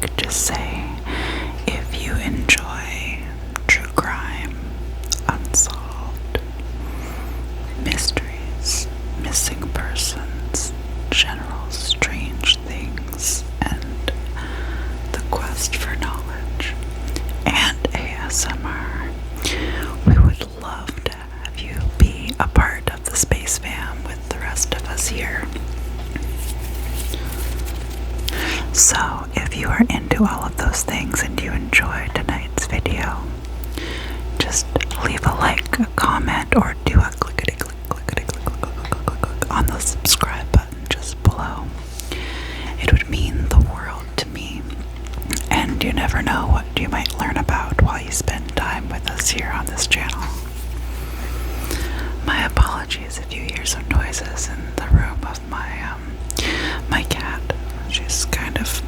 like to say, if you enjoy true crime, unsolved mysteries, missing persons, general strange things, and the quest for knowledge, and ASMR, we would love to have you be a part of the SpaceFam with the rest of us here. So, if you are into all of those things and you enjoyed tonight's video, just leave a like, a comment, or do a click on the subscribe button just below. It would mean the world to me, and you never know what you might learn about while you spend time with us here on this channel. My apologies if you hear some noises in the room of my cat. She's kind of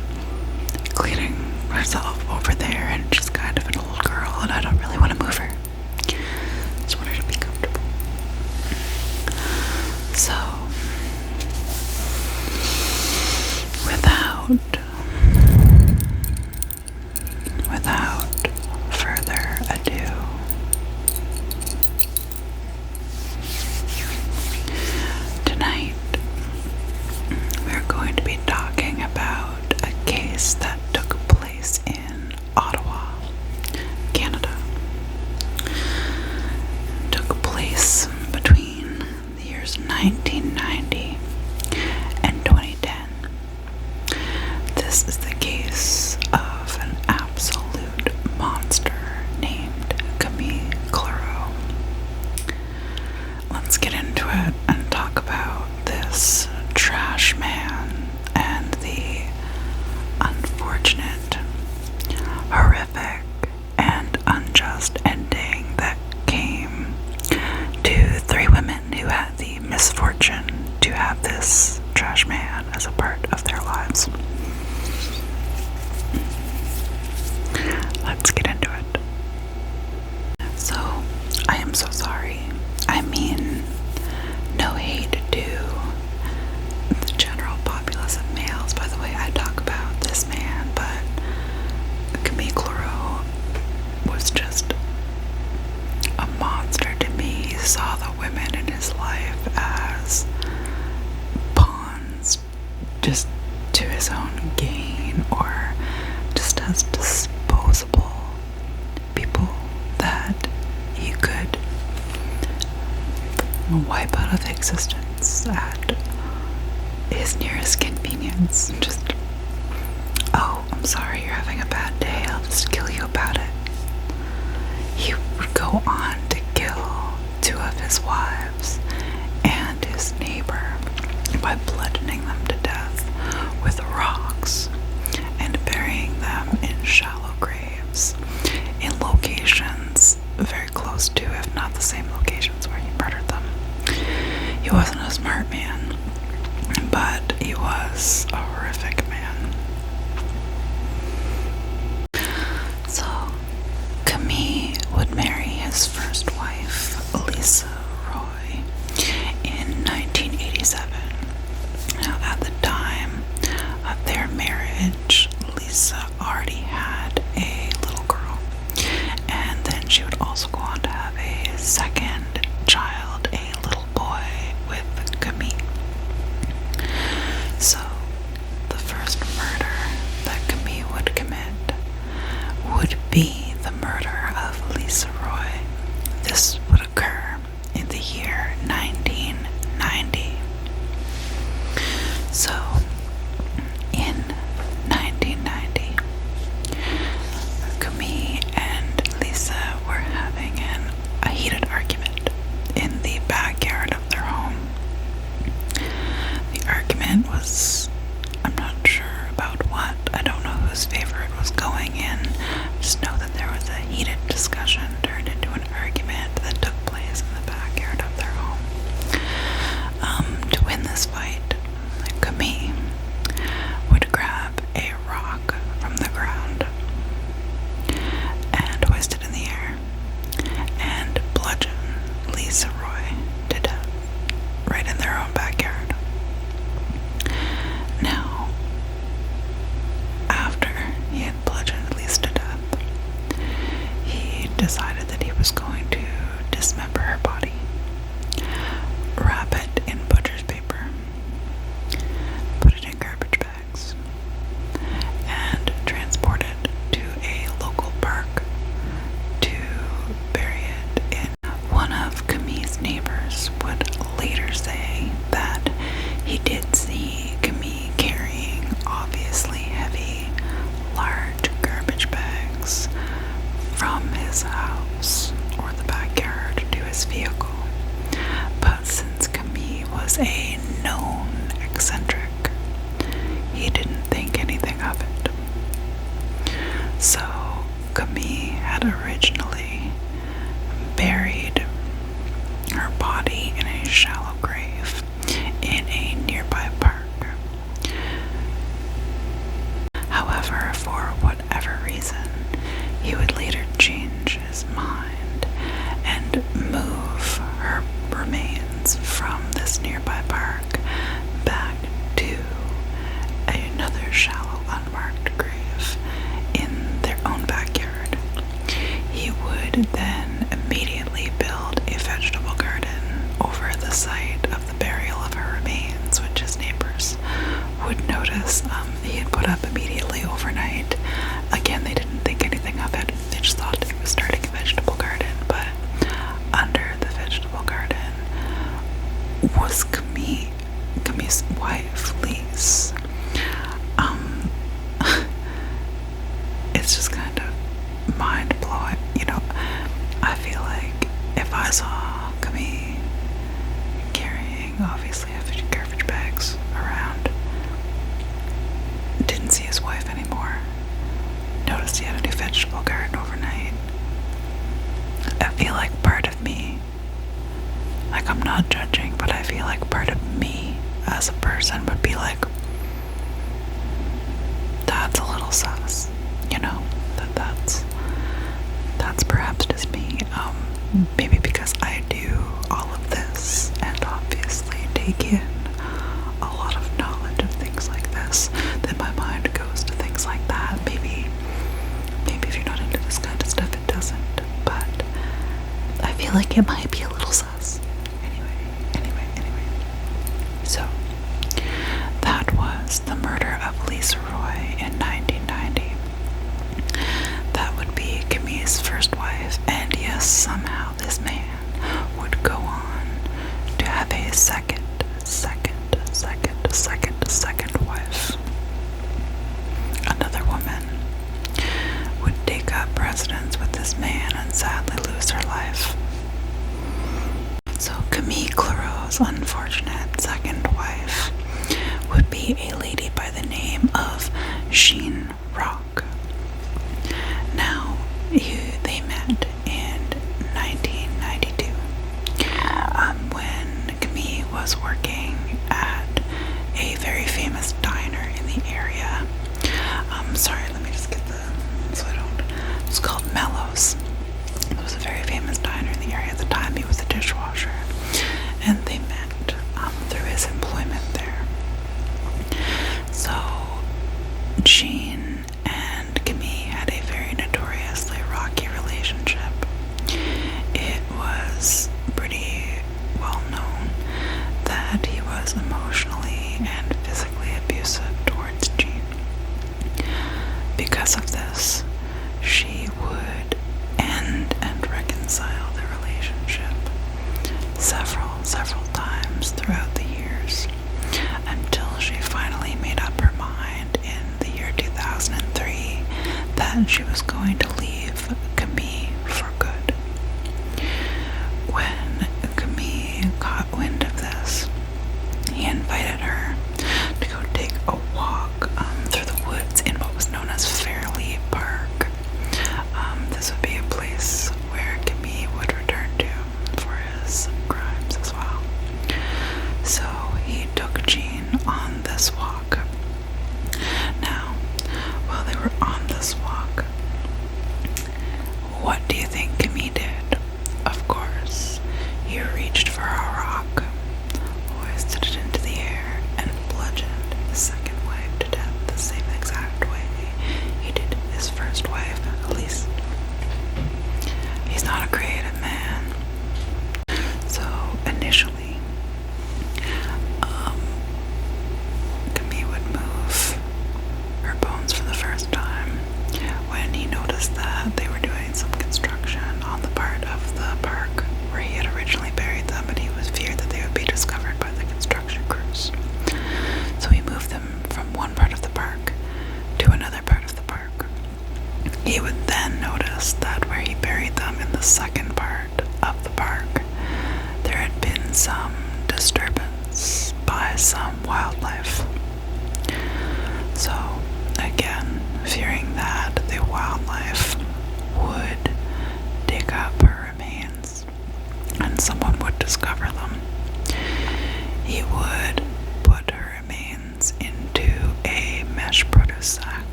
cleaning herself over there, and she's kind of an old girl, and I don't really want to move her. Just want her to be comfortable. So, without further ado, tonight we're going to be talking about a case that took place in Ottawa, Canada. It took place between the years 1990 and 2010. This is the case of an absolute monster named Camille Cleroux. Let's get into it and talk about this trash man and the unfortunate, horrific, and unjust ending that came to three women who had the misfortune to have this trash man as a part of their lives. Let's get into it. So, I am so sorry. I mean, no hate to the general populace of males by the way I talk about this man, but Camille Cleroux was just a monster to me. He saw the women in his life as pawns just to his own gain, or just as disposable people that he could wipe out of existence at his nearest convenience. Just, oh, I'm sorry, you're having a bad day, I'll just kill you about it. He would go on to kill two of his wives and his neighbor by bludgeoning them to death with rocks and burying them in shallow graves in locations very close to, if not the same locations where he murdered them. He wasn't a smart man, but he was a horrific man. So, Camille would marry his first wife, Lise Roy, in 1987. Now, at notice he had put up immediately overnight. Again, they didn't think anything of it. They just thought he was starting a vegetable garden. But under the vegetable garden was Camille's wife, Lise. It's just kind of mind-blowing. I feel like if I saw Camille carrying, obviously, garbage bags around, didn't see his wife anymore, noticed he had a new vegetable garden overnight, I feel like part of me, like, I'm not judging, but I feel like part of me as a person would be like, that's a little sus, that's perhaps just me, maybe because I do all of this, and obviously take in a lot of knowledge of things like this, then my mind goes to things like that. Maybe if you're not into this kind of stuff, it doesn't, but I feel like it might be a little sus. Anyway. So, that was the murder of Lise Roy in 1990. That would be Camille's first wife, and yes, somehow this man would go on to have a second wife. Another woman would take up residence with this man and sadly lose her life. So Camille Cleroux's unfortunate second wife would be a lady by the name of Jean Rock. Now, they met in 1992 when Camille was working at a very famous diner in the area. Sorry, let me just get it's called Mellows. It was a very famous diner in the area at the time. He was a dishwasher, and they met through his employment there. So Jean and Camille had a very notoriously rocky relationship. It was pretty well known that he was emotionally and physically abusive towards Jean. Because of this, she would end and reconcile the relationship several times throughout the years, until she finally made up her mind in the year 2003 that she was going to leave Camille for good. When Camille caught wind of this, he invited her to go take a walk through the woods in what was known as Fairleigh Park. This would be a place where Camille would return to for his crimes as well. So he took Jean on this walk. Now, while they were on this walk, what do you think Camille did? Of course, he reached for a rock, hoisted it into the air, and bludgeoned his second wife to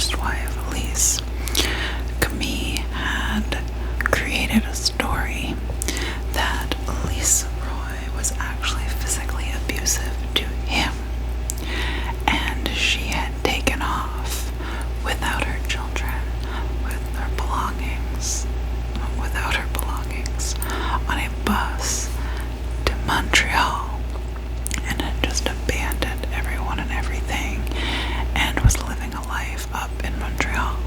first wife, Lise, Camille had created a story that Lise Roy was actually physically abusive to him, and she had taken off without her children, without her belongings, on a bus to Montreal, and had just abandoned everyone and everything, and was living a life up in Montreal.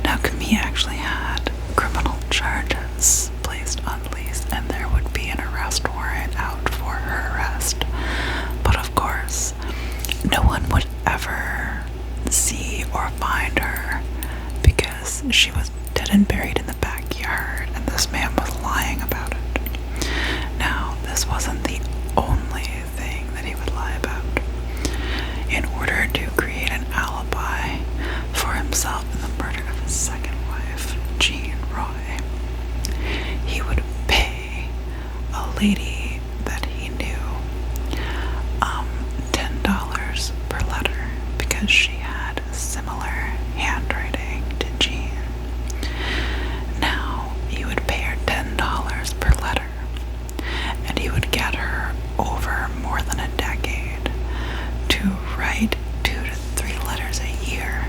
Now, Camille actually had criminal charges placed on Lise, and there would be an arrest warrant out for her arrest. But of course, no one would ever see or find her because she was dead and buried in the backyard, and this man was lying about it. Now, this wasn't the only thing that he would lie about. In order to create an alibi for himself in the murder of his second wife, Jean Roy, he would pay a lady that he knew $10 per letter because she had similar handwriting to Jean. Now, he would pay her $10 per letter, and he would get her over more than a decade to write 2 to 3 letters a year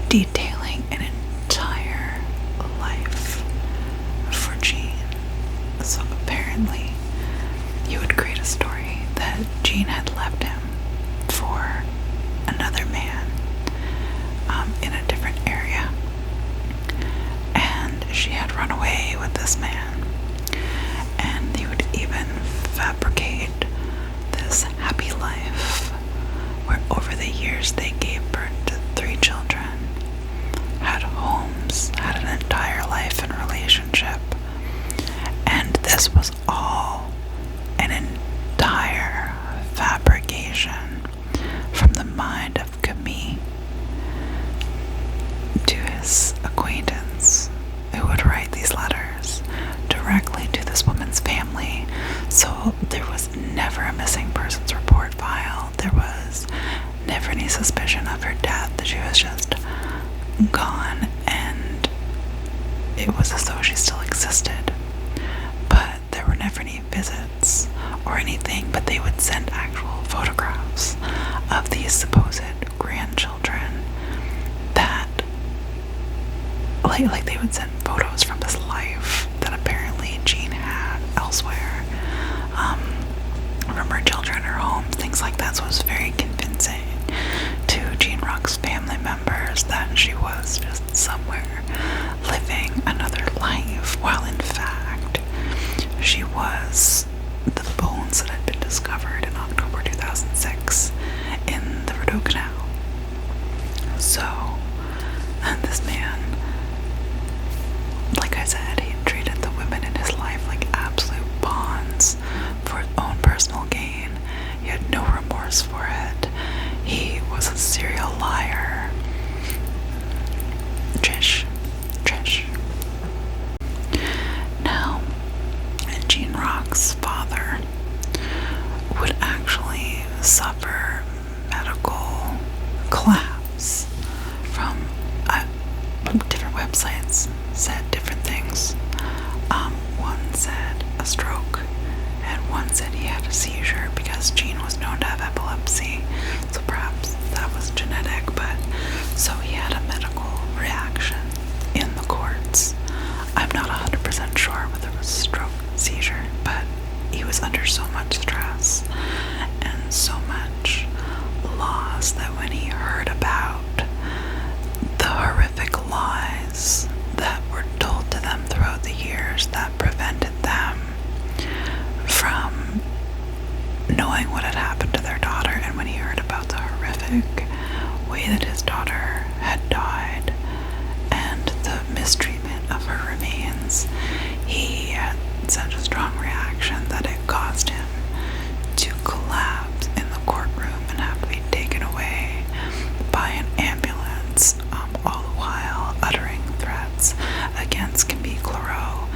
detailing an entire life for Jean. So apparently, he would create a story that Jean had left him for another man in a different area, and she had run away with this man. And he would even fabricate this happy life where over the years they gave birth to 3 children, had homes, had an entire life and relationship. And this was all an entire fabrication from the mind of Camille to his acquaintance, who would write these letters directly to this woman's family. So there was never a missing persons report filed. There was never any suspicion of her death, that she was just gone, and it was as though she still existed. But there were never any visits or anything, but they would send actual photographs of these supposed grandchildren that, like they would send photos from this life that apparently Jean had elsewhere, from her children, her homes, things like that. So it was very convincing to Jean Rock's family members that she was just somewhere living another life, while in fact she was the bones that had been discovered in October 2006 in the Rideau Canal. So, and this man, like I said, he treated the women in his life like absolute pawns for his own personal gain. He had no remorse for it. He was a serial liar. Trish. Now, Jean Rock's father would actually suffer medical collapse from different websites said different things. One said a stroke, and one said he had a seizure because Jean was known to have epilepsy, so perhaps that was genetic. But so he had a medical reaction in the courts. I'm not 100% sure whether it was stroke, seizure, but he was under so much stress and so much loss that when he heard about the horrific lies that were told to them throughout the years that prevented them from knowing what had happened to their daughter, and when he heard about the horrific way that his daughter had died and the mistreatment of her remains, he had such a strong reaction that it caused him to collapse in the courtroom and have to be taken away by an ambulance, all the while uttering threats against Camille Cleroux,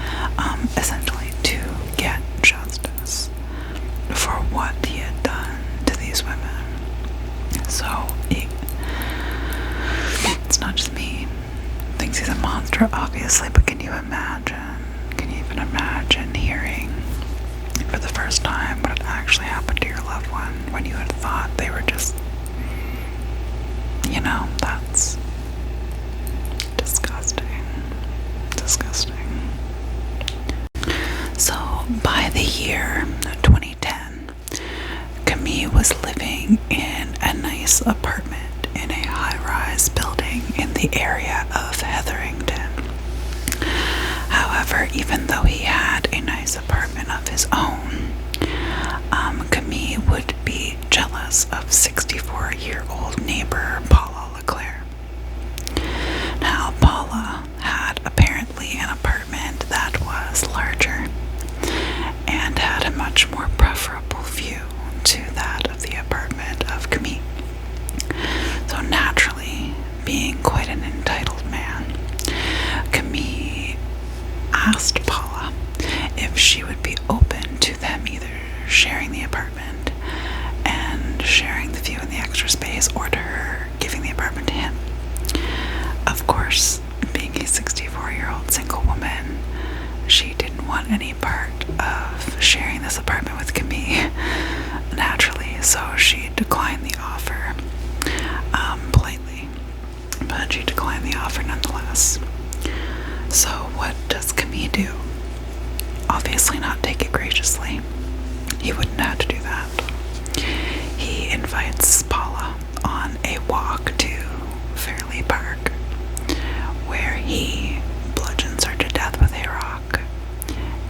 essentially to get justice for what he had done to these women. So it's sure, obviously, but can you imagine? Can you even imagine hearing for the first time what had actually happened to your loved one when you had thought they were just, that's disgusting. Disgusting. So, by the year 2010, Camille was living in a nice apartment in a high-rise building in the area of Hetherington. However, even though he had a nice apartment of his own, Camille would be jealous of 64-year-old neighbor Paula Leclair. Now, Paula had apparently an apartment that was larger and had a much more preferable view to that of the apartment of Camille. So naturally, being quite an entitled man, Camille asked Paula if she would be open to them either sharing the apartment and sharing the view in the extra space, or to her giving the apartment to him. Of course, being a 64-year-old single woman, she didn't want any part of sharing this apartment with Camille, naturally, so she declined the offer, politely, but she declined the offer nonetheless. So what does Camille do? Obviously not take it graciously. He wouldn't have to do that. He invites Paula on a walk to Fairley Park, where he bludgeons her to death with a rock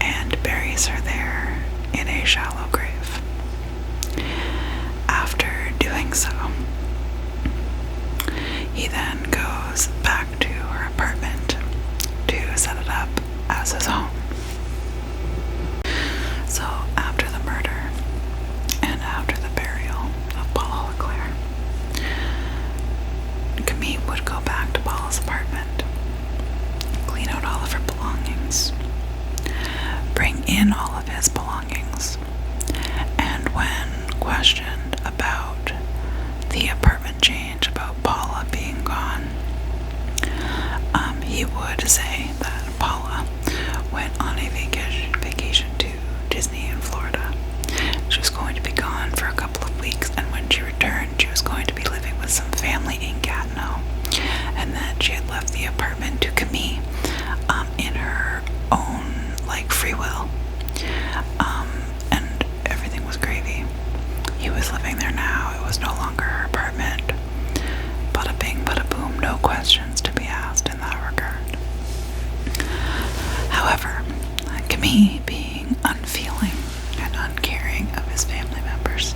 and buries her there in a shallow grave. After doing so, he then goes back to her apartment to set it up as his home. So after the murder and after the burial of Paula Leclair, Camille would go back to Paula's apartment, clean out all of her belongings, bring in all of his belongings, and when questioned about the apartment change, about Paula being gone, he would say that Paula went on a vacation to Disney in Florida. She was going to be gone for a couple of weeks, and when she returned, she was going to be living with some family in Gatineau, and that she had left the apartment to Camille in her own free will, and everything was gravy. He was living there now. It was no longer her apartment. Bada bing, bada boom, no questions to be asked in that regard. However, Camille, being unfeeling and uncaring of his family members,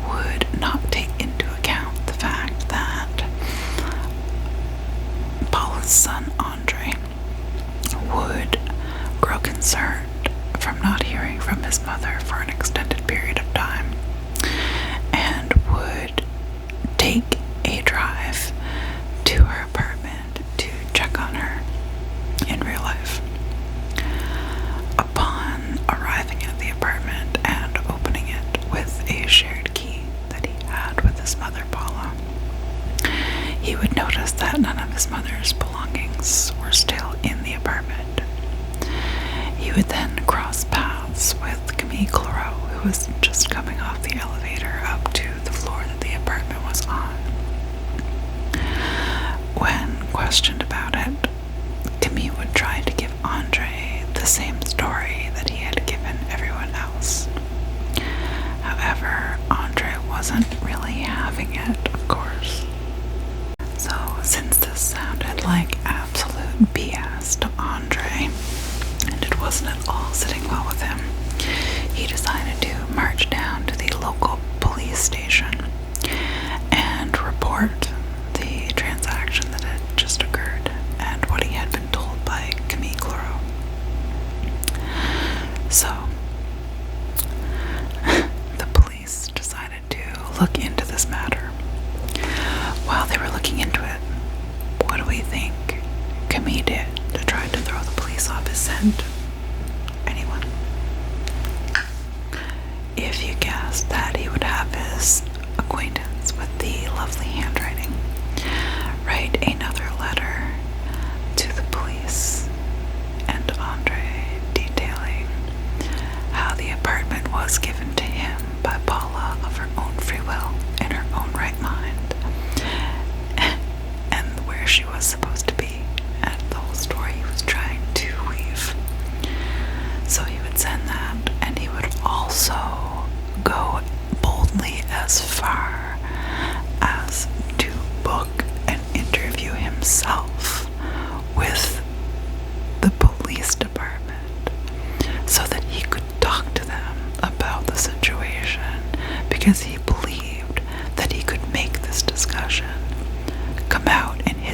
would not take into account the fact that Paula's son, Andre, would grow concerned from not hearing from his mother for an extended period of time, and would take a drive to her apartment to check on her in real life. Upon arriving at the apartment and opening it with a shared key that he had with his mother, Paula, he would notice that none of his mother's belongings were still in the apartment. He would then cross paths with Camille Cleroux, who was just coming off the elevator up to the floor that the apartment was on. When questioned about it, Camille would try to give Andre the same story that he had given everyone else. However, Andre wasn't really having it, of course. So, since this sounded like absolute BS to Andre, and it wasn't at all sitting well with him, he decided to march down to the local police station and report the transaction that had just occurred and what he had been told by Camille Cleroux. So, the police decided to look into this matter. While they were looking into it, what do we think Camille did to try to throw the police off his scent? Anyone? If you guessed that he would have his acquaintance with the lovely handwriting write another letter to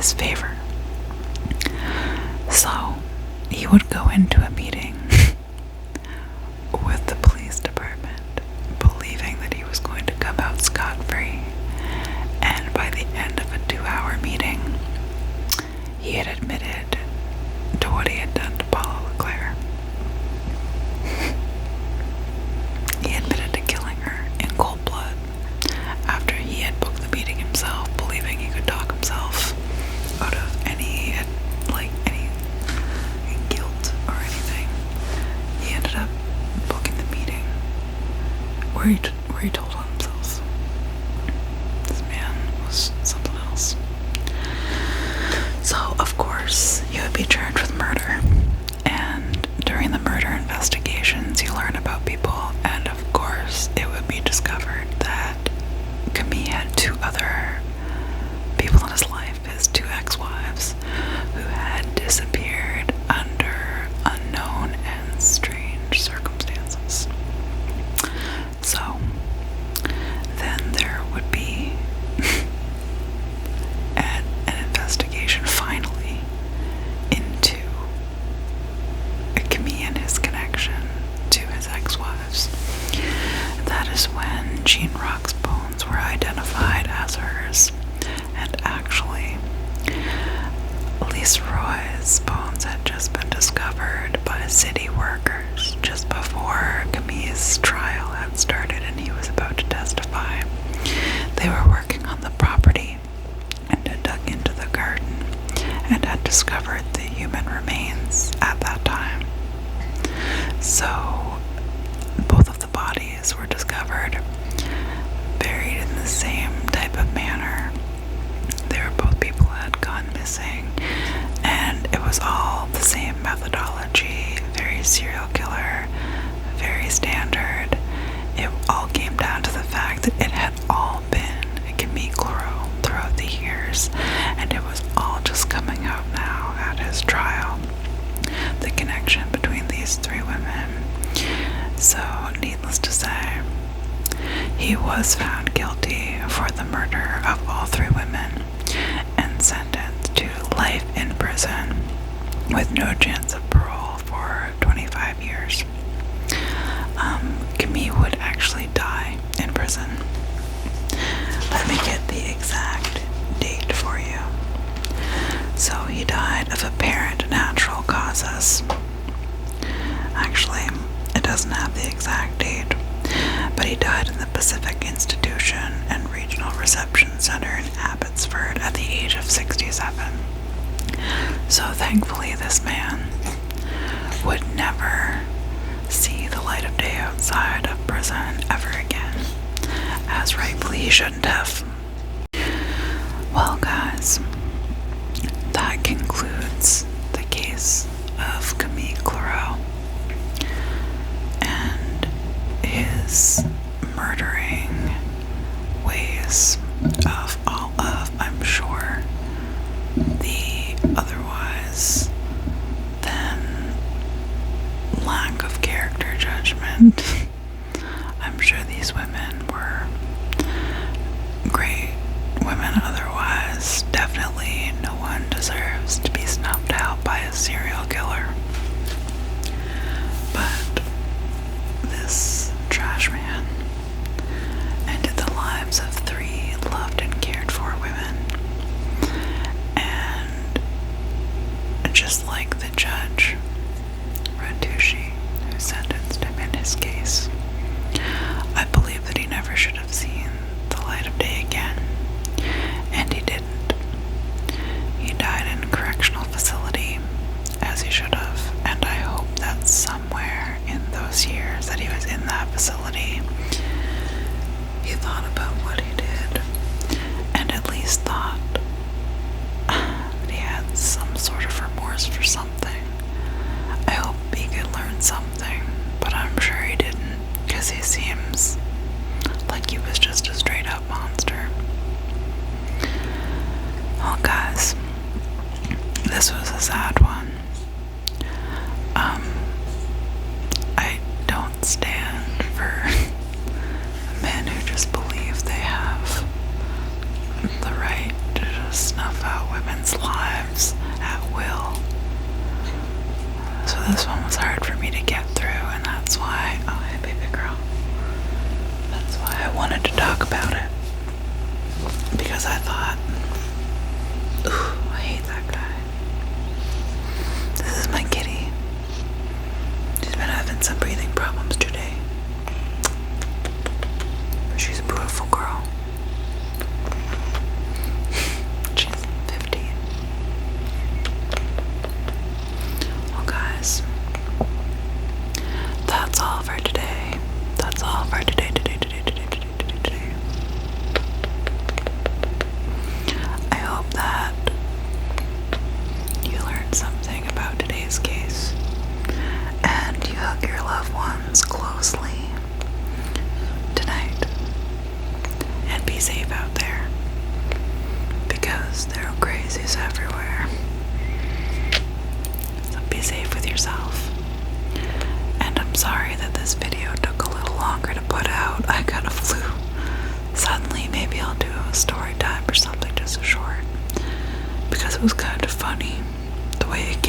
his favor. So he would go into a meeting with the police department, believing that he was going to come out scot-free. And by the end of a 2-hour meeting, he had admitted to what he had done to Paula Leclair. He admitted to killing her in cold blood after he had booked the meeting himself, believing he could talk himself out of any guilt or anything. He ended up booking the meeting where he told on himself. This man was something else. So, of course, he would be charged with murder. And during the murder investigations, you learn about people, and of course, it would be discovered that Camille had 2 other people in his life, his 2 ex-wives, who had disappeared under unknown and strange circumstances. So, then there would be an investigation finally into Camille and his connection to his ex-wives. That is when Jean Rock's bones were identified as hers, and actually Lise Roy's bones had just been discovered by city workers just before Camille's trial had started and he was about to testify. They were working on the property and had dug into the garden and had discovered the human remains at that time. So both of the bodies were discovered buried in the same type of manner. They were both people who had gone missing, and it was all the same methodology, very serial killer, very standard. It all came down to the fact that it had all been Camille Cleroux throughout the years, and it was all just coming out now at his trial. The connection between these 3 women. So, needless to say, he was found guilty for the murder of all 3 women and sentenced to life in prison with no chance of parole for 25 years. Camille would actually die in prison. Let me get the exact date for you. So he died of apparent natural causes. Actually, it doesn't have the exact date, but he died in the Pacific Institution and Regional Reception Center in Abbotsford at the age of 67. So thankfully this man would never see the light of day outside of prison ever again, as rightfully he shouldn't have. Well, guys, that concludes the case of Camille Cleroux and his murdering ways of all of, I'm sure, the otherwise than lack of character judgment. I'm sure these women were great women otherwise. Definitely no one deserves to be snuffed out by a serial killer. But this trash man ended the lives of 3 loved and cared for women. And just like the judge, Rantucci, who sentenced him in his case, I believe that he never should have seen the light of day again. And he didn't. He died in a correctional facility, as he should have, and I hope that somewhere in those years that he was in that facility, he thought about what he did, and at least thought that he had some sort of remorse for something. I hope he could learn something, but I'm sure he didn't, because he seems like he was just a straight up monster. Well, guys, this was a sad one. I don't stand for men who just believe they have the right to just snuff out women's lives at will. So this one was hard for me to get through, and that's why, oh hey baby girl, that's why I wanted to talk about it. Because I thought, ooh, I hate that guy. This is my kitty. She's been having some breathing problems today. But she's a beautiful girl. She's 15. Well guys, that's all for today. That's all for today. I hope that you learned something about today's case, and you hug your loved ones closely tonight, and be safe out there, because there are crazies everywhere. So be safe with yourself. And I'm sorry that this video took a little longer to put out. I got a flu. Suddenly, maybe I'll do a story time or something, just a short, because it was kind of funny the way it